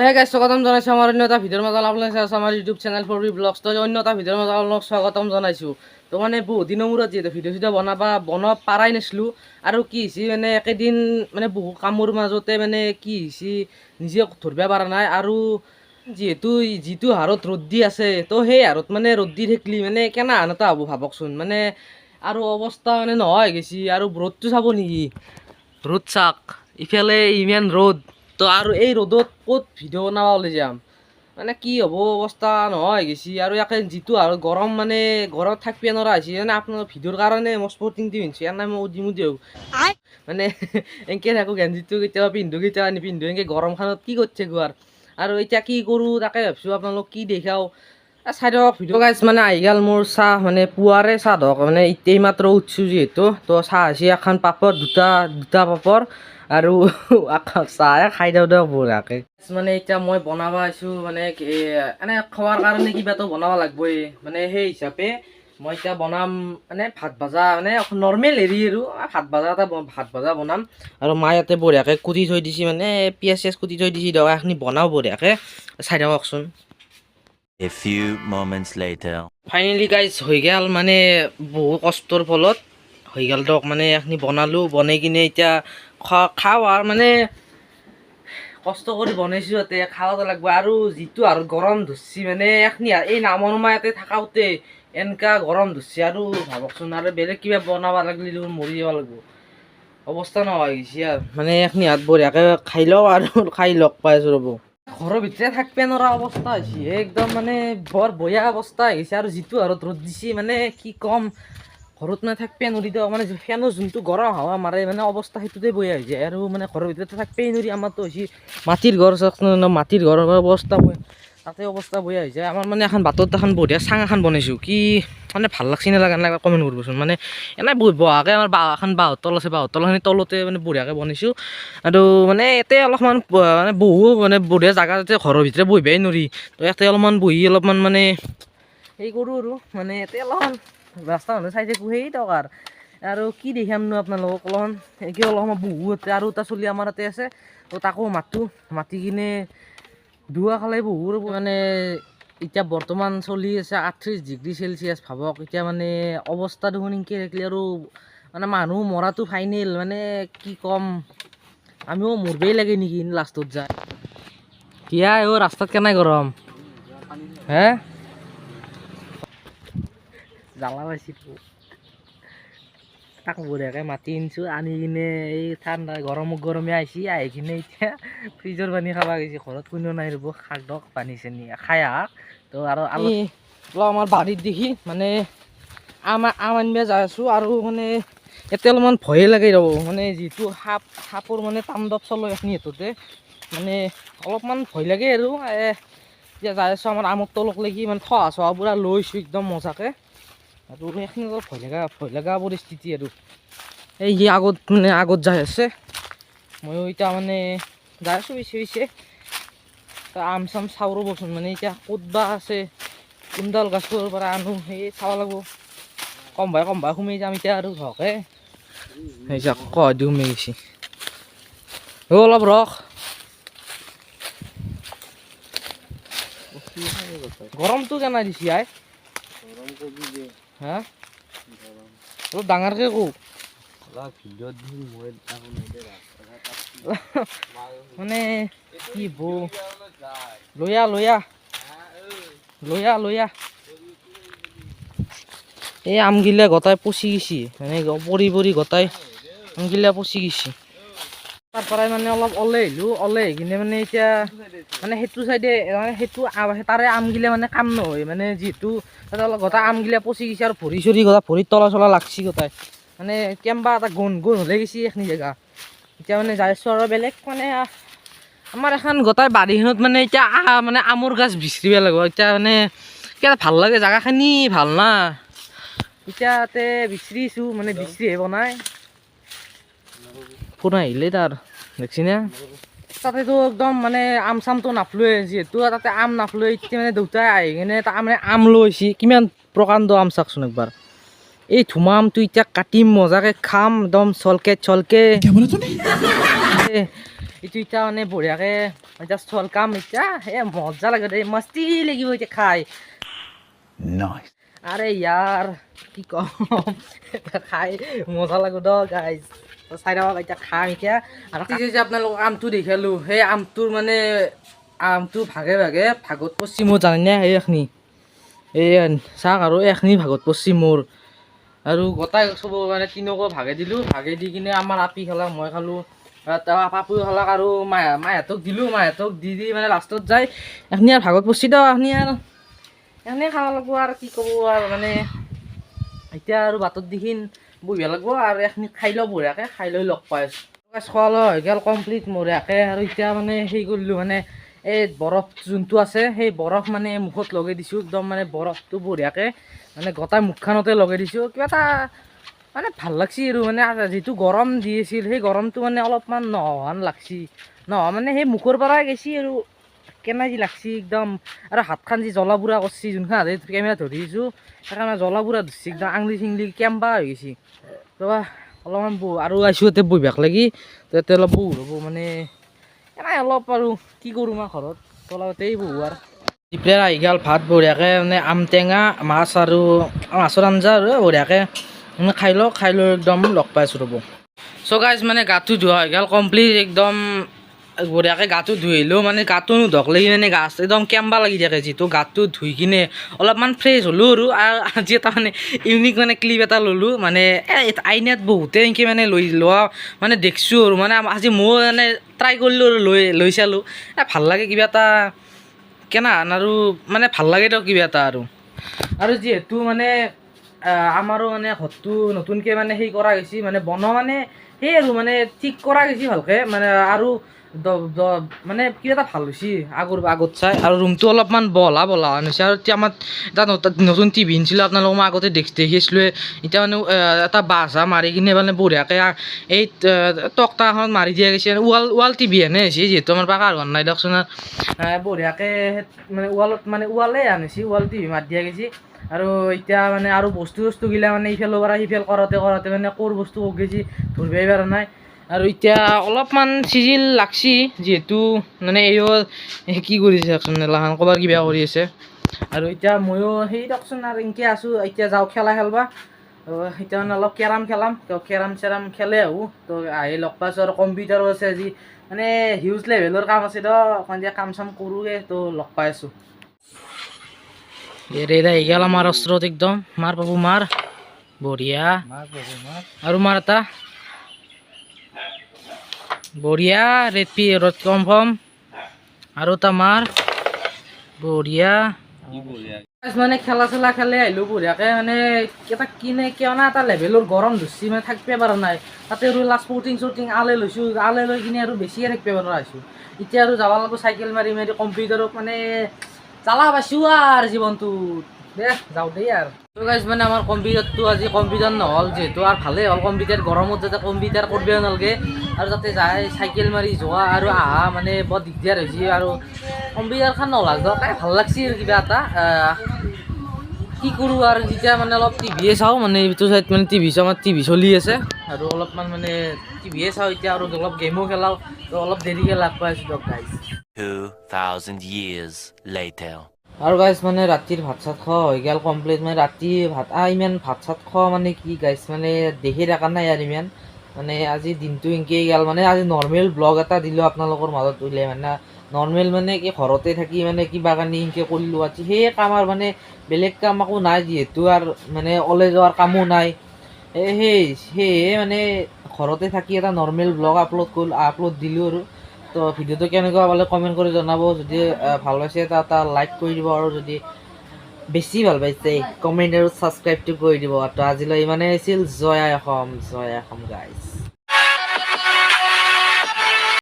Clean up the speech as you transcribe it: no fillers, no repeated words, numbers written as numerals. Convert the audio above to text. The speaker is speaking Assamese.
হে গাইছ স্বাগতম জনাইছোঁ আমাৰ অন্য এটা ভিডিঅ'ৰ মাজত আপোনালোকে চাই আছে আমাৰ YouTube channel for B blogs. তো অন্য এটা ভিডিঅ'ৰ মাজত আপোনালোকক স্বাগতম জনাইছোঁ। তো মানে বহুত দিনৰ মূৰত যিহেতু ভিডিঅ' বনাব পাৰাই নাছিলোঁ আৰু কি হৈছে মানে একেদিন মানে বহু কামৰ মাজতে মানে কি হৈছে নিজে ধৰিব পৰা নাই আৰু যিহেতু যিটো হাৰত ৰ'দ দি আছে তো সেই হাৰত মানে ৰ'দ দি থাকিলে মানে কেনেহেন এটা হ'ব ভাবকচোন। মানে আৰু অৱস্থা মানে নোহোৱা হৈ গৈছে। আৰু ৰ'দটো চাব নেকি, ৰ'দ চাওক ইফালে ইমান ৰ'দ, তো আৰু এই ৰ'দত ক'ত ভিডিঅ' বনাব ওলাই যাম, মানে কি হ'ব অৱস্থা নোহোৱা হৈ গৈছে। আৰু ইয়াকে যিটো আৰু গৰম মানে ঘৰত থাকিব নোৱাৰা হৈছে মানে আপোনাৰ ভিডিঅ'ৰ কাৰণে মই স্পৰ্টিংটো পিন্ধিছোঁ ইয়াৰ নাই মই দিওঁ মানে এনেকৈ থাকোঁ, গেঞ্জিটো কেতিয়াবা পিন্ধোঁ কেতিয়াবা নিপিন্ধোঁ, এনেকৈ গৰমখনত কি কৰি থাকোঁ আৰু এতিয়া কি কৰোঁ তাকে ভাবিছোঁ। আপোনালোক কি দেখাওঁ চাই দিয়ক ভিডিঅ' গাইজ। মানে আহি গ'ল মোৰ চাহ, মানে পুৱাৰে চাহ ধৰক মানে এতিয়া মাত্ৰ উঠিছোঁ যিহেতু, তো চাহ হৈছে এখন পাপৰ দুটা পাপৰ আৰু চাহে খাই দিওঁ বঢ়িয়াকৈ। মানে এতিয়া মই বনাব আহিছোঁ মানে এনে খোৱাৰ কাৰণে কিবাটো বনাব লাগিবই, মানে সেই হিচাপে মই এতিয়া বনাম মানে ভাত ভজা, মানে নৰ্মেল হেৰি আৰু ভাত ভজা বনাম। আৰু মায়ে ইয়াতে বঢ়িয়াকৈ কুটি থৈ দিছে, মানে পিঁয়াজ চিয়াজ কুটি থৈ দিছে দিয়ক, এইখিনি বনাওঁ বঢ়িয়াকৈ চাই দিয়কচোন। A few moments later. Finally guys হৈ গ'ল, মানে বহু কষ্টৰ ফলত হৈ গ'ল দিয়ক। মানে এইখিনি বনালোঁ, বনাই কিনে এতিয়া খাওঁ আৰু মানে কষ্ট কৰি বনাইছোঁ ইয়াতে খাব লাগিব। আৰু যিটো আৰু গৰম ধৰিছে মানে এইখিনি এই নামৰ ইয়াতে থাকাওঁতে এনেকুৱা গৰম ধৰিছে আৰু ভাবকচোন। আৰু বেলেগ কিবা বনাব লাগিলে মৰি যাব লাগিব, অৱস্থা নোহোৱা হৈ গৈছে আৰু মানে এইখিনি হাত বঢ়িয়াকৈ খাই লওঁ আৰু খাই লগ পাই আছোঁ ৰ'ব। ঘৰৰ ভিতৰে থাকিব নোৱাৰা অৱস্থা হৈছে একদম, মানে বৰ বেয়া অৱস্থা হৈছে। আৰু যিটো হাৰত ৰ'দ দিছে মানে কি ক'ম, ঘৰত মানে থাকিব নোৱাৰি দিয়ক। মানে ফেনৰ যোনটো গৰম হাৱা মাৰে মানে অৱস্থা সেইটোতে বেয়া হৈ যায়। আৰু মানে ঘৰৰ ভিতৰতে থাকিবই নোৱাৰি। আমাৰতো হৈছে মাটিৰ ঘৰ, মাটিৰ ঘৰৰ অৱস্থা তাতে অৱস্থা বেয়া হৈ যায়। আমাৰ মানে এখন বাটত এখন বঢ়িয়া চাং এখন বনাইছোঁ, কি মানে ভাল লাগছি নালাগে নালাগে কমেণ্ট কৰিবচোন। মানে এনেই বহাকৈ আমাৰ বাঁহৰ তল আছে, বাঁহৰ তলখিনি তলতে মানে বঢ়িয়াকৈ বনাইছোঁ। আৰু মানে ইয়াতে অলপমান মানে মানে বঢ়িয়া জেগা যাতে ঘৰৰ ভিতৰত বহিবই নোৱাৰি, তো ইয়াতে অলপমান বহি অলপমান মানে সেই কৰোঁ আৰু মানে ইয়াতে অলপমান ৰাস্তা মানুহ চাই থাকোঁ সেই টকাৰ। আৰু কি দেখামনো আপোনালোকক, অলপমান বহুত আৰু এটা চলি আমাৰ তাতে আছে, তো তাকো মাতি কিনে দুৱা খালে বহুত মানে এতিয়া বৰ্তমান চলি আছে 38 ডিগ্ৰী চেলচিয়াছ ভাবক। এতিয়া মানে অৱস্থা দেখোন এনেকৈ থাকিলে আৰু মানে মানুহ মৰাটো ফাইনেল, মানে কি ক'ম আমিও মৰবই লাগে নেকি লাষ্টত যায়। কিয়া ৰাস্তাত কেনে গৰম হে জ্বালা পাইছোঁ। তাক বঢ়িয়াকৈ মাতি আনিছোঁ, আনি কিনে এই ঠাণ্ডা গৰমে আহিছে, আহি কিনে এতিয়া ফ্ৰিজৰ পানী খাব গৈছে। ঘৰত কোনেও নাই ৰ'ব, শাক দক পানী চানী খাই আহক। তো আৰু আমাৰ বাৰীত দেখি মানে আম আনিব যাই আছোঁ। আৰু মানে এতিয়া অলপমান ভয়ে লাগে ৰ'ব, মানে যিটো সাপৰ মানে তাণ্ডৱ চলো এইখিনি সিহঁততে মানে অলপমান ভয় লাগে। আৰু এতিয়া যাই আছোঁ আমাৰ আমৰ তলক লাগি, মানে থোৱা চোৱা পূৰা লৈছোঁ একদম মজাকৈ। আৰু সেইখিনি অলপ ভয় লগা পৰিস্থিতি। আৰু এই আগত যাই আছে, ময়ো এতিয়া মানে যাই আছোঁ পিছে আম চাম চাওঁ ৰ'বচোন। মানে এতিয়া ক'ত বা আছে, কোনডাল গছৰ পৰা আনো সেই চাব লাগিব। কম ভাই সোমাই যাম এতিয়া আৰু ধৰকে সেই যাক দি সোমাই গৈছে। অলপ ৰখ, গৰমটো কেনে দিছে আই হা, অলপ ডাঙৰকৈ কওঁ মানে কি বৌ লৈ আহ এই আমগিলা গোটাই পচি গৈছে, মানে পৰি গোটাই আমগিলা পচি গৈছে। তাৰ পৰাই মানে অলপ ওলাই আহি কিনে মানে এতিয়া মানে সেইটো চাইডে মানে তাৰে আমগিলা মানে কাম নহয়, মানে যিহেতু তাতে অলপ গোটাই আমগিলা পচি গৈছে আৰু ভৰি চৰি ভৰিত তলা চলা লাগছি গোটাই, মানে কেম্বা এটা গোন্ধ হ'লে গৈছে এইখিনি জেগা। এতিয়া মানে যাই আছোঁ আৰু বেলেগ মানে আমাৰ এখন গোটাই বাৰীখনত মানে এতিয়া মানে আমৰ গাছ বিচাৰিব লাগিব। এতিয়া মানে কিবা ভাল লাগে জেগাখিনি, ভাল না এতিয়া ইয়াতে বিচাৰিছোঁ, মানে বিচাৰিহে বনাই কোন আহিলে তাৰ দেখছি না। তাতেতো একদম মানে আম চামটো নাপলোৱে, যিহেতু তাতে আম নাপলোৱে এতিয়া মানে দেউতাই আহি কিনে তাৰমানে আম লৈছে। কিমান প্ৰকাণ্ড আম চাওকচোন একবাৰ, এই ধুমা আমটো এতিয়া কাটিম মজাকৈ খাম একদম চলকে এইটো এতিয়া মানে বঢ়িয়াকৈ এতিয়া চল কাম এতিয়া মজা লাগে দেই মস্তি লাগিব এতিয়া খাই আৰে ইয়াৰ কি কম খাই মজা লাগো দ গাইজ চাই থাকক এতিয়া খাম এতিয়া আৰু যে আপোনালোকক আমটো দেখালোঁ সেই আমটোৰ মানে আমটো ভাগে ভাগে ভাগত পৰছি মোৰ জানেনে এইখিনি এই চাওক আৰু এইখিনি ভাগত পৰছি মোৰ আৰু গোটাই চব মানে তিনিওকো ভাগে দিলোঁ ভাগে দি কিনে আমাৰ আপি খালাক মই খালোঁ পাপুই খালাক আৰু মাহঁতক দিলোঁ মাহঁতক দি মানে লাষ্টত যায় এইখিনি আৰু ভাগত পৰছি দ এইখিনি আৰু এনে খাব লাগিব আৰু কি ক'ব আৰু মানে এতিয়া আৰু বাটত দেখিন বহিব লাগিব আৰু এইখিনি খাই লওঁ বঢ়িয়াকৈ খাই লৈ লগ পাই আছোঁ খোৱা লোৱা হৈ গ'ল কমপ্লিট বঢ়িয়াকৈ আৰু এতিয়া মানে সেই কৰিলোঁ মানে এই বৰফ যোনটো আছে সেই বৰফ মানে মুখত লগাই দিছোঁ একদম মানে বৰফটো বঢ়িয়াকৈ মানে গোটাই মুখখনতে লগাই দিছোঁ কিবা এটা মানে ভাল লাগছি আৰু মানে যিটো গৰম দি আছিল সেই গৰমটো মানে অলপমান নোহোৱান লাগছি নোহোৱা মানে সেই মুখৰ পৰাই গেছি আৰু কেনে যি লাগছি একদম আৰু হাতখন যি জ্বলা বুঢ়া কৰিছি যোনখন হাতে কেমেৰা ধৰি দিছোঁ সেইকাৰণে জ্বলা বুঢ়া ধৰিছি একদম আঙুলি চিঙলি কেম্বা হৈ গৈছি তো অলপমান আৰু আইছোঁ ইয়াতে বহিবাক লাগি তো ইয়াতে অলপ বহু ৰ'ব মানে এনেই অলপ আৰু কি কৰোঁ মই ঘৰত তলাতেই বহু আৰু দুপৰীয়া আহি গ'ল ভাত বঢ়িয়াকৈ মানে আম টেঙা মাছ আৰু মাছৰ আঞ্জা আৰু বঢ়িয়াকৈ মানে খাই লওঁ খাই লৈ একদম লগ পাইছোঁ ৰ'ব চ' গাইজ মানে গাটো ধোৱা হৈ গ'ল কমপ্লিট একদম বঢ়িয়াকৈ গাটো ধুই আহিলোঁ মানে গাটো নুধুৱাক লাগি মানে গা একদম কেম্বা লাগি থাকে যিটো গাটো ধুই কিনে অলপমান ফ্ৰেছ হ'লোঁ আৰু আজি এটা মানে ইউনিক মানে ক্লিপ এটা ল'লোঁ মানে আইনাত বহুতে এনেকৈ মানে লোৱা মানে দেখিছোঁ আৰু মানে আজি মই মানে ট্ৰাই কৰিলোঁ আৰু লৈ চালোঁ ভাল লাগে কিবা এটা কেনাহান আৰু মানে ভাল লাগে দিয়ক কিবা এটা আৰু যিহেতু মানে আমাৰো মানে ঘৰটো নতুনকৈ মানে সেই কৰা গৈছে মানে বনোৱা মানে সেই আৰু মানে ঠিক কৰা গৈছে ভালকৈ মানে আৰু মানে কিবা এটা ভাল হৈছে আগত চাই আৰু ৰুমটো অলপমান বহলা হৈছে আৰু এতিয়া আমাৰ এটা নতুন টিভি আনিছিলোঁ আপোনালোকক মই আগতে দেখিছিলোঁ এতিয়া মানে এটা বাঁহ মাৰি কিনে মানে বঢ়িয়াকৈ এই তক্তাখনত মাৰি দিয়া গৈছে ৱাল টিভি এনে হৈছে যিহেতু আমাৰ পাকাৰ ঘৰ নাই দিয়কচোন বঢ়িয়াকৈ মানে ৱালে আনিছে ৱাল টিভি মাৰি দিয়া গৈছে আৰু এতিয়া মানে আৰু বস্তুগিলা মানে ইফালৰ পৰা সিফাল কৰোঁতে মানে ক'ৰ বস্তু ক'ত গৈছে ধৰিবই পৰা নাই আৰু এতিয়া অলপমান চিজিল লাগছি যিহেতু মানে এইও কি কৰিছে চাওকচোন এলাখান ক'বাৰ কিবা কৰি আছে আৰু এতিয়া ময়ো সেই দিয়কচোন আৰু এনেকৈ আছোঁ এতিয়া যাওঁ খেলা খেলবা এতিয়া মানে অলপ কেৰাম খেলাম চেৰাম খেলে আহোঁ তো আহি লগ পাইছোঁ আৰু কম্পিউটাৰো আছে আজি মানে হিউজ লেভেলৰ কাম আছে তো সন্ধিয়া কাম চাম কৰোঁগৈ তো লগ পাই আছোঁ এৰে আহি গ'ল আমাৰ অস্ত্ৰত একদম মাৰ বাবু মাৰ বঢ়িয়া আৰু মাৰ এটা বঢ়িয়া ৰ'দ কনফাৰ্ম আৰু এটা মাৰ বঢ়িয়া মানে খেলা চেলা খেলে আহিলোঁ বঢ়িয়াকৈ মানে এটা কিয়না এটা লেভেলৰ গৰম ধৰিছি মানে থাকিব পৰা নাই তাতে আৰু লাষ্ট স্পৰ্টিং আলে লৈছোঁ আলে লৈ কিনে আৰু বেছিয়ে থাকিব পৰা হৈছোঁ এতিয়া আৰু যাব লাগিব চাইকেল মাৰি কম্পিউটাৰত মানে জ্বালা পাইছোঁ আৰু জীৱনটোত দে যাওঁ দেই আৰু গাইজ মানে আমাৰ কম্পিউটাৰটো আজি কম্পিউটাৰ নহ'ল যিহেতু আৰু ভালেই হ'ল কম্পিউটাৰ গৰমত যাতে কম্পিউটাৰ কৰিব নালাগে আৰু তাতে যাই চাইকেল মাৰি যোৱা আৰু আহা মানে বৰ দিগদাৰ হৈছে আৰু কম্পিউটাৰখন নহ'ল ভাল লাগছি আৰু কিবা এটা কি কৰোঁ আৰু যেতিয়া মানে অলপ টিভিয়ে চাওঁ মানে এইটো চাইড মানে টিভি চলি আছে আৰু অলপমান মানে টিভিয়ে চাওঁ এতিয়া আৰু অলপ গেমো খেলাওঁ তো অলপ দেৰিকৈ লাগ পাই আছোঁ দিয়ক গাইজ 2000 years later আৰু গাইজ মানে ৰাতিৰ ভাত চাত খোৱা হৈ গ'ল কমপ্লিট মানে ৰাতি ইমান ভাত চাত খোৱা মানে কি গাইজ মানে দেখি থকা নাই আৰু ইমান মানে আজি দিনটো এনেকৈ গ'ল মানে আজি নৰ্মেল ব্লগ এটা দিলোঁ আপোনালোকৰ মাজত উলিয়াই মানে নৰ্মেল মানে কি ঘৰতে থাকি মানে কিবা কানি এনেকৈ কৰিলোঁ আজি সেয়ে কাম আৰু মানে বেলেগ কাম একো নাই যিহেতু আৰু মানে ওলাই যোৱাৰ কামো নাই সেয়ে মানে ঘৰতে থাকি এটা নৰ্মেল ব্লগ আপলোড দিলোঁ আৰু তো ভিডিঅ'টো কেনেকুৱা পালে কমেণ্ট কৰি জনাব যদি ভাল পাইছে এটা লাইক কৰি দিব আৰু যদি বেছি ভাল পাইছে কমেণ্ট আৰু ছাবস্ক্ৰাইবটো কৰি দিব তো আজিলৈ ইমানেই আছিল জয় অসম গাইজ